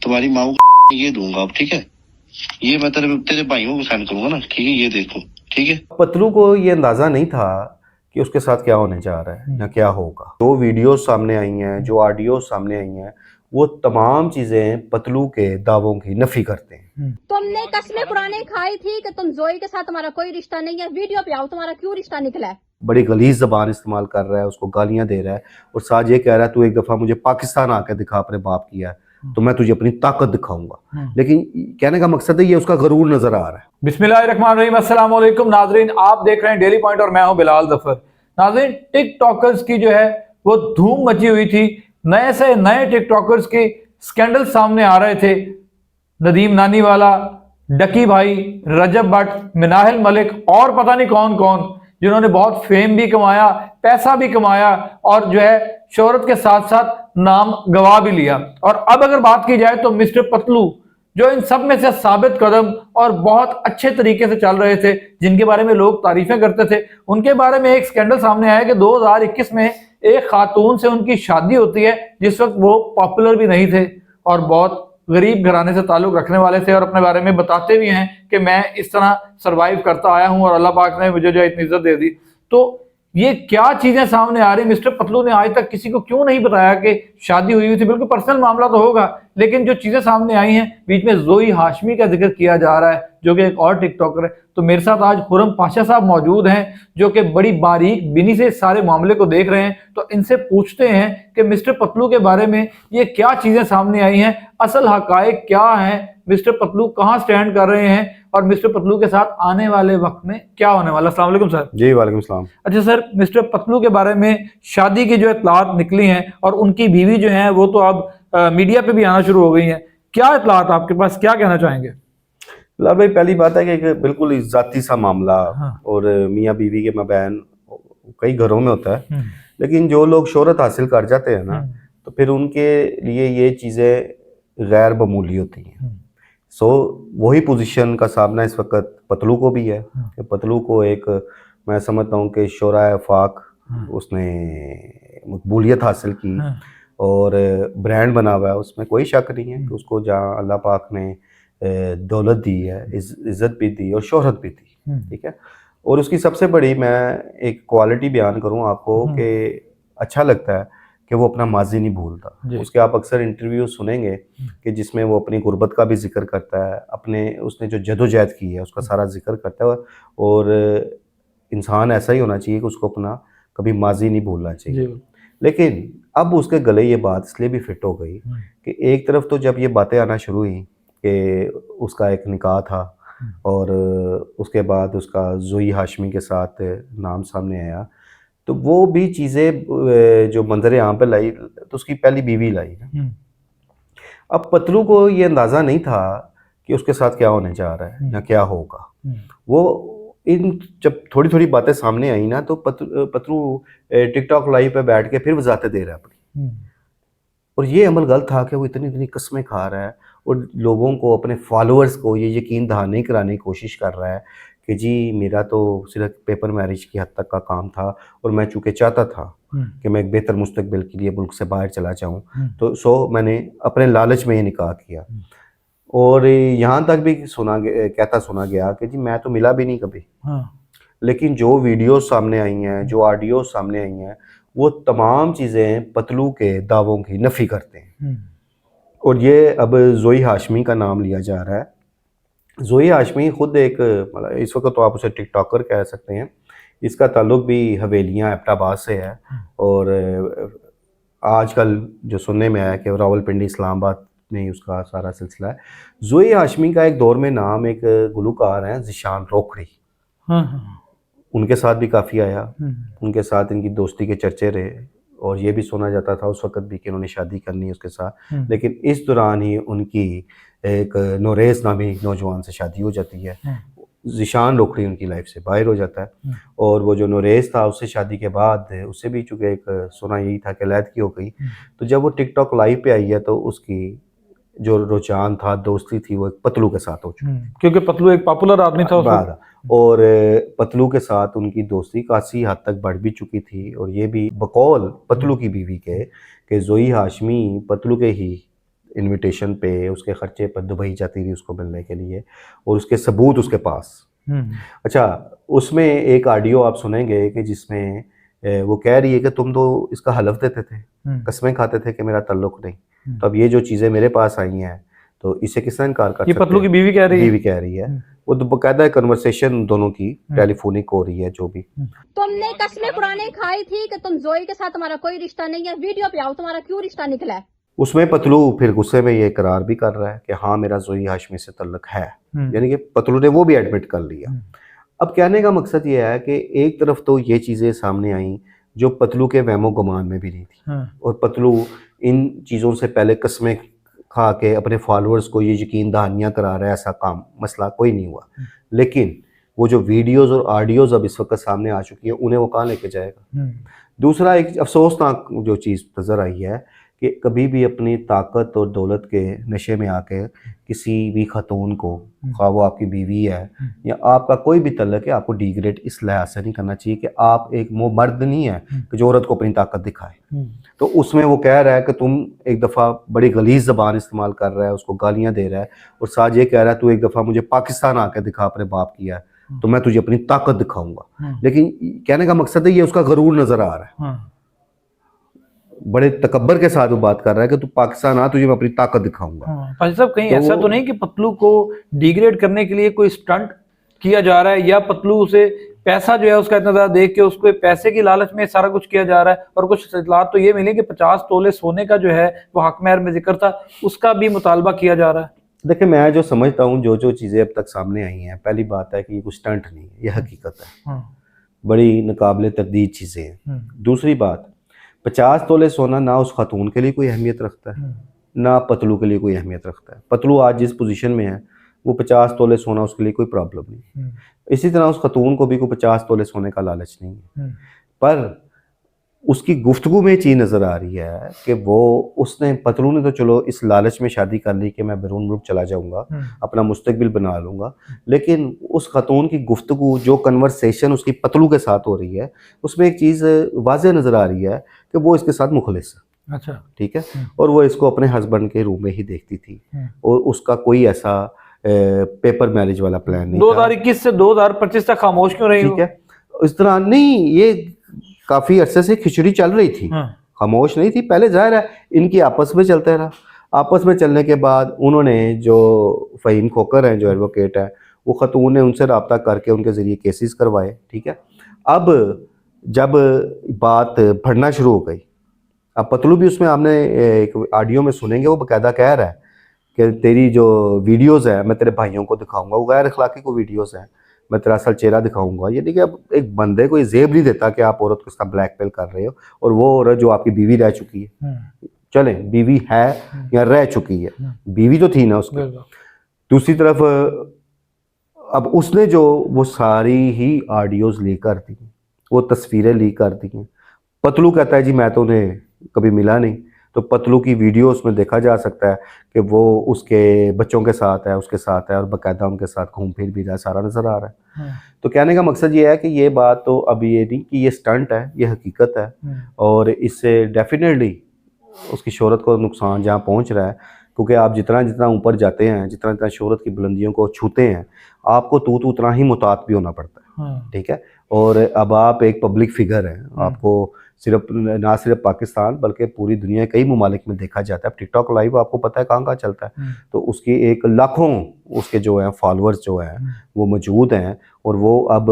तुम्हारी माँ को ये दूंगा अब, ठीक है? ये मैं तेरे भाइयों को सेंड करूंगा ना, ठीक है? ये देखो, ठीक है? पतलू को ये अंदाजा नहीं था कि उसके साथ क्या होने जा रहा है या क्या होगा। जो वीडियो सामने आई हैं, जो ऑडियो सामने आई हैं, वो तमाम चीजें पतलू के दावों की नफी करते हैं। तुमने कसमें पुराने खाई थी कि तुम जोई के साथ तुम्हारा कोई रिश्ता नहीं है, वीडियो पे आओ, तुम्हारा क्यों रिश्ता निकला है? बड़ी गलीज जबान इस्तेमाल कर रहा है, उसको गालियां दे रहा है और साथ ये कह रहा है तू एक दफा मुझे पाकिस्तान आकर दिखा अपने बाप किया है तो मैं तुझे अपनी ताकत दिखाऊंगा। लेकिन कहने का मकसद है ये उसका गरूर नजर आ रहा है। बिस्मिल्लाहिर्रहमानिर्रहीम, अस्सलाम वालेकुम नाजरीन, आप देख रहे हैं डेली पॉइंट और मैं हूं बिलाल जफर। नाजरीन, टिकटॉकर्स की जो है वो धूम मची हुई थी। नए से नए टिकटॉकर्स के स्कैंडल सामने आ रहे थे। नदीम नानीवाला, डकी भाई, रजब भट्ट, मिनाहिल मलिक और पता नहीं कौन कौन, जिन्होंने बहुत फेम भी कमाया, पैसा भी कमाया और जो है शोहरत के साथ साथ नाम गवा भी लिया। और अब अगर बात की जाए तो मिस्टर पतलू, जो इन सब में से साबित कदम और बहुत अच्छे तरीके से चल रहे थे, जिनके बारे में लोग तारीफें करते थे, उनके बारे में एक स्कैंडल सामने आया कि 2021 में एक खातून से उनकी शादी होती है जिस वक्त वो पॉपुलर भी नहीं थे और बहुत गरीब घराने से ताल्लुक रखने वाले थे और अपने बारे में बताते भी हैं कि मैं इस तरह सरवाइव करता आया हूं और अल्लाह पाक ने मुझे जो इतनी इज्जत दे दी। तो ये क्या चीजें सामने आ रही, मिस्टर पतलू ने आज तक किसी को क्यों नहीं बताया कि शादी हुई थी? बिल्कुल पर्सनल मामला तो होगा, लेकिन जो चीजें सामने आई हैं, बीच में जोई हाशमी का जिक्र किया जा रहा है जो कि एक और टिकटॉकर है। तो मेरे साथ आज खुरम पाशा साहब मौजूद हैं जो कि बड़ी बारीक बिनी से सारे मामले को देख रहे हैं। तो इनसे पूछते हैं कि मिस्टर पतलू के बारे में ये क्या चीजें सामने आई हैं, असल हकायक क्या है, मिस्टर पतलू कहाँ स्टैंड कर रहे हैं और मिस्टर पतलू के साथ आने वाले वक्त में क्या होने वाला। अस्सलाम वालेकुम सर। जी वालेकुम सलाम। अच्छा सर, मिस्टर पतलू के बारे में शादी की जो इतलात निकली हैं और उनकी बीवी जो है वो तो अब मीडिया पे भी आना शुरू हो गई हैं, क्या इतलात आपके पास, क्या कहना चाहेंगे? लाल भाई, पहली बात है कि बिल्कुल जाती सा मामला और मियाँ बीवी के मबैन कई घरों में होता है, लेकिन जो लोग शोहरत हासिल कर जाते हैं ना तो फिर उनके लिए ये चीज़ें गैर मामूली होती हैं। सो वही पोजीशन का सामना इस वक्त पतलू को भी है कि पतलू को एक, मैं समझता हूँ कि शोरा फाक उसने मकबूलियत हासिल की और ब्रांड बना हुआ है, उसमें कोई शक नहीं है कि उसको जहाँ अल्लाह पाक ने दौलत दी है, इज्जत भी दी और शोहरत भी दी, ठीक है। और उसकी सबसे बड़ी मैं एक क्वालिटी बयान करूँ आपको कि अच्छा लगता है कि वो अपना माजी नहीं भूलता। उसके आप अक्सर इंटरव्यू सुनेंगे कि जिसमें वो अपनी गुर्बत का भी जिक्र करता है, अपने उसने जो जदोजहद की है उसका सारा जिक्र करता है। और इंसान ऐसा ही होना चाहिए कि उसको अपना कभी माजी नहीं भूलना चाहिए। लेकिन अब उसके गले ये बात इसलिए भी फिट हो गई कि एक तरफ तो जब ये बातें आना शुरू हुई कि उसका एक निकाह था और उसके बाद उसका जोई हाशमी के साथ नाम सामने आया, तो वो भी चीज़ें जो मंजर आम पे लाई तो उसकी पहली बीवी लाई ना। अब पतलू को ये अंदाज़ा नहीं था कि उसके साथ क्या होने जा रहा है या क्या होगा। वो इन जब थोड़ी थोड़ी बातें सामने आई ना तो पतलू टिकटॉक लाइव पे बैठ के फिर वजाहतें दे रहा है अपनी। और ये अमल गलत था कि वो इतनी इतनी कस्में खा रहा है और लोगों को, अपने फॉलोअर्स को ये यकीन दहानी कराने की कोशिश कर रहा है कि जी मेरा तो सिर्फ पेपर मैरिज की हद तक का काम था और मैं चूँकि चाहता था कि मैं एक बेहतर मुस्तकबिल के लिए मुल्क से बाहर चला जाऊँ, तो मैंने अपने लालच में ये निकाह किया। और यहाँ तक भी कहता सुना गया कि जी मैं तो मिला भी नहीं कभी। लेकिन जो वीडियो सामने आई हैं, जो ऑडियो सामने आई हैं, वो तमाम चीज़ें पतलू के दावों की नफ़ी करते हैं। और ये अब जोई हाशमी का नाम लिया जा रहा है। जोई हाशमी खुद एक, मतलब इस वक्त तो आप उसे टिकटॉकर कह सकते हैं, इसका ताल्लुक भी हवेलियाँ एबटाबाद से है। और आजकल जो सुनने में आया कि रावलपिंडी इस्लामाबाद में ही उसका सारा सिलसिला है। जोई हाशमी का एक दौर में नाम एक गुलूकार हैं ज़ीशान रोखड़ी, उनके साथ भी काफ़ी आया, उनके साथ इनकी दोस्ती के चर्चे रहे और ये भी सुना जाता था उस वक्त भी कि उन्होंने शादी करनी है उसके साथ। लेकिन इस दौरान ही उनकी एक नोरेस नामी नौजवान से शादी हो जाती है। ज़ीशान रोखड़ी उनकी लाइफ से बाहर हो जाता है और वो जो नोरेस था उससे शादी के बाद उससे भी चूँकि एक सुना यही था कि अलहदगी हो गई। तो जब वो टिकटॉक लाइव पे आई है तो उसकी जो रुझान था, दोस्ती थी, वो एक पतलू के साथ हो चुकी, क्योंकि पतलू एक पॉपुलर आदमी था और पतलू के साथ उनकी दोस्ती काफ़ी हद तक बढ़ भी चुकी थी। और ये भी बकौल पतलू की बीवी के कि जोई हाशमी पतलू के ही इनविटेशन पे, उसके खर्चे पर दुबई जाती थी उसको मिलने के लिए, और उसके सबूत उसके पास। अच्छा, उसमें एक ऑडियो आप सुनेंगे कि जिसमें वो कह रही है कि तुम तो इसका हलफ देते थे, कसमें खाते थे कि मेरा ताल्लुक नहीं, तो अब ये जो चीज़ें मेरे पास आई हैं तो इसे किसने इनकार कर सकते? ये पतलू की बीवी कह रही है। बीवी कह रही है, वो तो बकायदा कन्वर्सेशन दोनों की टेलीफोनिक हो रही है जो भी। तुमने कसमें पुराने खाई थी कि तुम जोई के साथ तुम्हारा कोई रिश्ता नहीं है, वीडियो पे आओ तुम्हारा क्यों रिश्ता निकला है। उसमें पतलू फिर गुस्से में ये इकरार भी कर रहा है कि हाँ मेरा जोई हाशमी से तल्लुक है, यानी कि पतलू ने वो भी एडमिट कर लिया। अब कहने का मकसद ये है कि एक तरफ तो ये चीज़ें सामने आई जो पतलू के वहमो गुमान में भी नहीं थी, और पतलू इन चीज़ों से पहले कसमें खा के अपने फॉलोअर्स को ये यकीन दहानियाँ करा रहा है, ऐसा काम मसला कोई नहीं हुआ। लेकिन वो जो वीडियोज़ और ऑडियोज़ अब इस वक्त सामने आ चुकी है, उन्हें वो कहाँ लेके जाएगा? दूसरा एक अफसोसनाक जो चीज़ नज़र आई है कि कभी भी अपनी ताकत और दौलत के नशे में आके किसी भी खतून को, खा वो आपकी बीवी है या आपका कोई भी तल्लक है, आपको डिग्रेड इस लिहाज से नहीं करना चाहिए कि आप एक वो मर्द नहीं है कि जो औरत को अपनी ताकत दिखाए। तो उसमें वो कह रहा है कि तुम एक दफ़ा बड़ी गलीज़ ज़बान इस्तेमाल कर रहा है, उसको गालियाँ दे रहा है, और साथ ये कह रहा है तू एक दफ़ा मुझे पाकिस्तान आके दिखा अपने बाप किया है तो मैं तुझे अपनी ताकत दिखाऊंगा। लेकिन कहने का मकसद है ये उसका गरूर नज़र आ रहा है, बड़े तकब्बर के साथ वो बात कर रहा है कि तू पाकिस्तान आ, तुझे मैं अपनी ताकत दिखाऊंगा। भाई साहब कहीं ऐसा तो नहीं कि पतलू को डिग्रेड करने के लिए कोई स्टंट किया जा रहा है, या पतलू से पैसा जो है उसका इतना ज्यादा देख के उसको पैसे की लालच में सारा कुछ किया जा रहा है? और कुछ इत्तलात तो ये मिली कि 50 तोले सोने का जो है वो हक महर में जिक्र था, उसका भी मुतालबा किया जा रहा है। देखिए, मैं जो समझता हूँ जो चीज़ें अब तक सामने आई हैं, पहली बात है कि ये कुछ स्टंट नहीं है, ये हकीकत है, बड़ी नाकाबिले तरदीद चीज़ें हैं। दूसरी बात, 50 तोले सोना ना उस खातून के लिए कोई अहमियत रखता है, ना पतलू के लिए कोई अहमियत रखता है। पतलू आज जिस पोजीशन में है वो 50 तोले सोना उसके लिए कोई प्रॉब्लम नहीं। इसी तरह उस खातून को भी कोई 50 तोले सोने का लालच नहीं है, पर उसकी गुफ्तगू में चीज़ नज़र आ रही है कि उसने पतलू ने तो चलो इस लालच में शादी कर ली कि मैं बैरून मुल्क चला जाऊंगा, अपना मुस्तकबिल बना लूँगा, लेकिन उस खातून की गुफ्तगू, जो कन्वर्सेशन उसकी पतलू के साथ हो रही है, उसमें एक चीज़ वाज़ेह नज़र आ रही है कि वो इसके साथ मुखलिस है। अच्छा, ठीक है, और वो इसको अपने हस्बैंड के रूम में ही देखती थी, और उसका कोई ऐसा पेपर मैरिज वाला प्लान नहीं। 2021 से 2025 तक खामोश क्यों रही? ठीक है, इस तरह नहीं, ये काफी अरसे से खिचड़ी चल रही थी, खामोश नहीं थी। पहले जाहिर है इनकी आपस में चलता रहा, आपस में चलने के बाद उन्होंने, जो फ़हीम खोकर हैं जो एडवोकेट है, वो खतून ने उनसे रब्ता करके उनके ज़रिए केसेस करवाए। ठीक है, अब जब बात बढ़ना शुरू हो गई, अब पतलू भी उसमें आपने एक ऑडियो में सुनेंगे, वो बाकायदा कह रहा है कि तेरी जो वीडियोज़ है मैं तेरे भाइयों को दिखाऊंगा, वो गैर अखलाकी को वीडियोज़ हैं, मैं तेरा असल चेहरा दिखाऊंगा। ये देखिए, अब एक बंदे को ये जेब नहीं देता कि आप औरत को इसका ब्लैकमेल कर रहे हो, और वो औरत जो आपकी बीवी रह चुकी है, चले बीवी है या रह चुकी है, बीवी तो थी ना उसकी। दूसरी तरफ अब उसने जो वो सारी ही ऑडियोज लीक कर दी, वो तस्वीरें लीक कर दी। पतलू कहता है जी मैं तो उन्हें कभी मिला नहीं, तो पतलू की वीडियो उसमें देखा जा सकता है कि वो उसके बच्चों के साथ है, उसके साथ है, और बाकायदा उनके साथ घूम फिर भी रहा है, सारा नज़र आ रहा है। तो कहने का मकसद ये है कि ये बात तो अब ये नहीं कि ये स्टंट है, ये हकीकत है, और इससे डेफिनेटली उसकी शोहरत को नुकसान जहाँ पहुँच रहा है, क्योंकि आप जितना जितना ऊपर जाते हैं, जितना जितना शोहरत की बुलंदियों को छूते हैं, आपको तो उतना ही मुतात भी होना पड़ता है। ठीक है, और अब आप एक पब्लिक फिगर हैं, आपको सिर्फ ना सिर्फ पाकिस्तान बल्कि पूरी दुनिया कई ममालिक में देखा जाता है। टिकटॉक लाइव आपको पता है कहाँ कहाँ चलता है, तो उसकी एक लाखों उसके जो है फॉलोअर्स जो हैं वो मौजूद हैं, और वो अब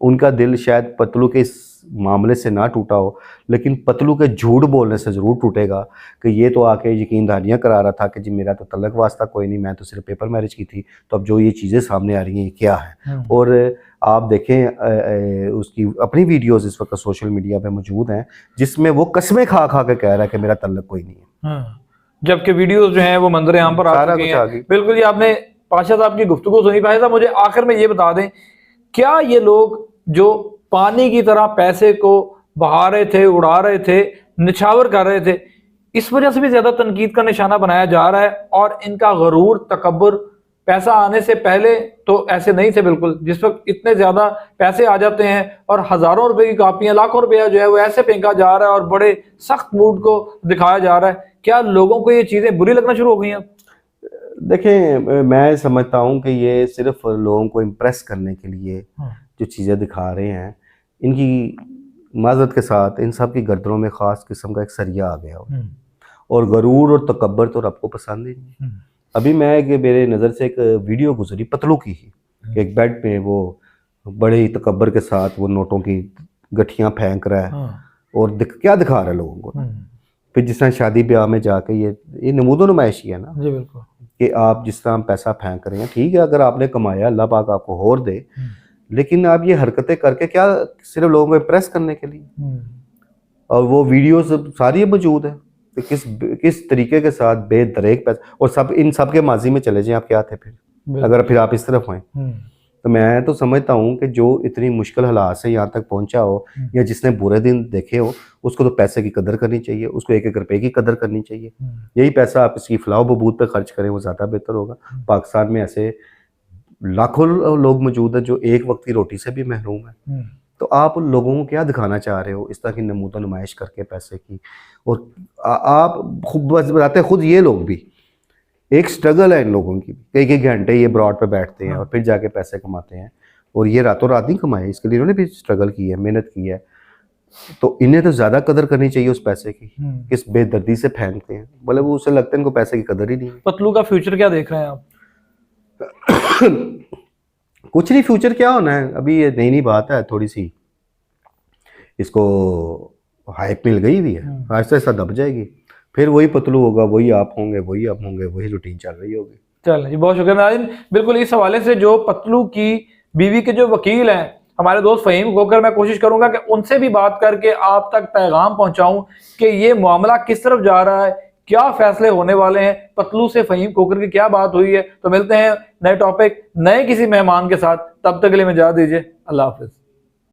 उनका दिल शायद पतलू के इस मामले से ना टूटा हो, लेकिन पतलू के झूठ बोलने से ज़रूर टूटेगा कि ये तो आके यकीन दहानियाँ करा रहा था कि जी मेरा तो तलक वास्ता कोई नहीं, मैं तो सिर्फ पेपर मैरिज की थी, तो अब जो ये चीज़ें सामने आ रही हैं ये क्या है। और आप देखें उसकी अपनी वीडियोस इस वक्त सोशल मीडिया पे मौजूद हैं जिसमें वो कसमें खा खा के कह रहा है कि मेरा तलक कोई नहीं है, जबकि वीडियोस जो हैं वो मंजर आम पर आ चुकी हैं। बिल्कुल, ये आपने पाशा साहब की गुफ्तगू सुनी। पाशा साहब मुझे आखिर में ये बता दें, क्या ये लोग जो पानी की तरह पैसे को बहा रहे थे, उड़ा रहे थे, निछावर कर रहे थे, इस वजह से भी ज्यादा तनकीद का निशाना बनाया जा रहा है? और इनका गरूर, तकब्बुर, पैसा आने से पहले तो ऐसे नहीं थे बिल्कुल, जिस वक्त इतने ज्यादा पैसे आ जाते हैं और हजारों रुपए की कापियां, लाखों रुपया जो है वो ऐसे फेंका जा रहा है और बड़े सख्त मूड को दिखाया जा रहा है, क्या लोगों को ये चीजें बुरी लगना शुरू हो गई हैं? देखें, मैं समझता हूँ कि ये सिर्फ लोगों को इम्प्रेस करने के लिए जो चीज़ें दिखा रहे हैं, इनकी माजरत के साथ इन सब की गर्दनों में ख़ास किस्म का एक सरिया आ गया हो, और गरूर और तकब्बर तो रब को पसंद ही नहीं। अभी मेरे नज़र से एक वीडियो गुजरी पतलू की ही, एक बेड पे वो बड़े ही तकब्बर के साथ वो नोटों की गठियाँ फेंक रहा है और क्या दिखा रहा है लोगों को। फिर जिस तरह शादी ब्याह में जाके ये नमूदो नुमाइशी है ना जी बिल्कुल, कि आप जिस तरह पैसा फेंक रहे हैं, ठीक है, अगर आपने कमाया अल्लाह पाक आपको और दे, लेकिन आप ये हरकतें करके क्या सिर्फ लोगों को इम्प्रेस करने के लिए? और वो वीडियोस सारी मौजूद है कि किस तरीके के साथ बेदरेक पैसा, और सब इन सब के माजी में चले जाएं, आप क्या थे फिर अगर फिर आप इस तरफ हैं। तो मैं तो समझता हूँ कि जो इतनी मुश्किल हालात से यहाँ तक पहुँचा हो या जिसने बुरे दिन देखे हो, उसको तो पैसे की कदर करनी चाहिए, उसको एक एक रुपए की कदर करनी चाहिए। यही पैसा आप इसकी फलाह बबूद पे खर्च करें, वो ज़्यादा बेहतर होगा। पाकिस्तान में ऐसे लाखों लोग मौजूद हैं जो एक वक्त की रोटी से भी महरूम है। तो आप लोगों को क्या दिखाना चाह रहे हो इस तरह की नमूदा नुमाइश करके पैसे की? और आप खुद बताते खुद ये लोग भी, एक स्ट्रगल है इन लोगों की, कई घंटे ये ब्रॉड पे बैठते हैं और फिर जाके पैसे कमाते हैं, और ये रातों रात नहीं कमाए, इसके लिए इन्होंने भी स्ट्रगल की है, मेहनत की है। तो इन्हें तो ज़्यादा कदर करनी चाहिए उस पैसे की, किस बेदर्दी से फेंकते हैं, बोले वो उसे लगता है इनको पैसे की कदर ही नहीं है। पतलू का फ्यूचर क्या देख रहे हैं आप? कुछ नहीं, फ्यूचर क्या होना है, अभी ये नई बात है, थोड़ी सी इसको हाइप मिल गई हुई है, आहिस्ता आहिस्ता दब जाएगी, फिर वही पतलू होगा, वही आप होंगे, वही रूटीन चल रही होगी। चल जी, बहुत शुक्रिया नाज़रीन। बिल्कुल इस हवाले से जो पतलू की बीवी के जो वकील हैं हमारे दोस्त फ़हीम खोकर, मैं कोशिश करूंगा कि उनसे भी बात करके आप तक पैगाम पहुंचाऊं कि ये मामला किस तरफ जा रहा है, क्या फैसले होने वाले हैं, पतलू से फ़हीम खोकर की क्या बात हुई है। तो मिलते हैं नए टॉपिक, नए किसी मेहमान के साथ, तब तक के लिए इजाज़त दीजिए। अल्लाह हाफ़िज़।